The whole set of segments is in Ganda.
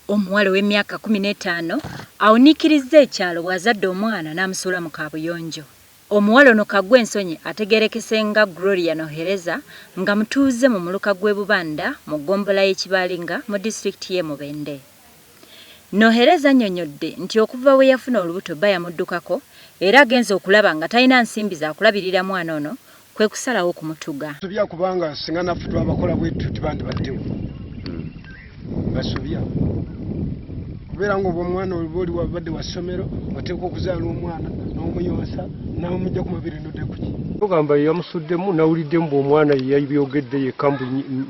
Omuwala w'emyaka 15 awuniikiriza ekyalo bw'azadde omwana n'amusuula mu kaabuyonjo. Omuwala ono Kaggwa Ensonyi ategeerekese nga Gloria Nohereza nga mutuuze mu muluka gw'e Bubanda mu ggombolola y'Ekibalinga mu disitulikiti y'e Mubende. Nohereza annyonnyodde nti okuva we yafuna olubuto bba yamuddukako era agenze okulaba nga talina nsimbi za kulabirira mwana ono kwe kusalawo okumutuga. Basobya kubanga singa naffe twabakola bwetu tibandibaddewo. Basobya kubeera ng'omwana oli wabadde wa ssomero oteekwa okuzaala omwana n'omuyonsa n'omujja ku mabiri n'oddekuki. Ogamba yamusuddemu nawuliddemu bw'omwana yabyogedde yekka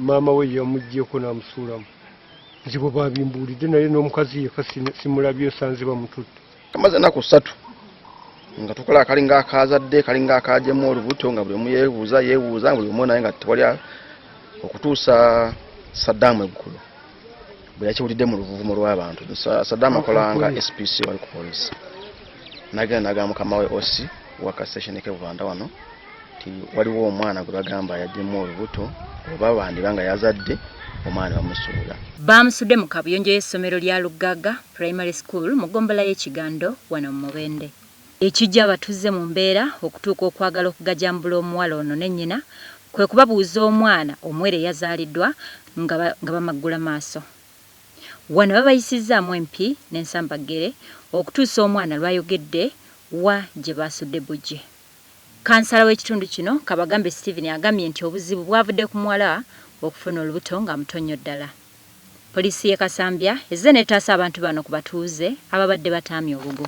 maama we yamuggyeko n'amusuulamu. Nze bwe babimbuulidde naye n'omukazi yekka simulabye sanze bamutudde. Kamaze ennaku 3 nga tukola akalinga akazadde kalinga akagyemu olubuto nga buli omu yeebuuza buli omu naye nga tewali okutuusa Saddam eggulu bwe yakiwulidde mu luvuvumo lw'abantu. Saddam akolanga SPC wali ku poliisi nagenda naga mukama we OC waka station ke Buvanda wano ti waliwo omwana gwe bagamba yagyemu olubuto oba bandibanga yazadde omwana bamusuula. Bamusudde mu kaabuyonjo y'essomero lya Lugagga Primary School mu ggombolola y'Ekiganndo wano mu Mubende. Ekijja abatuuze mu mbeera okutuuka okwagala okugajambula omuwala ono ne nnyina kwe kubabuuza omwana omuwere yazaaliddwa nga bamaggula maaso. Wano babayisizaamu MP n'ensambagere okutuusa omwana lwayogedde wa gye basudde bujje. Kansala w'ekitundu kino Kabagambe Stephen agambye nti obuzibu bwavudde ku muwala okufuna olubuto nga mutonnyo ddala. Poliisi y'e Kasambya ezze n'etaasa abantu bano ku batuuze ababadde bataamye olugo.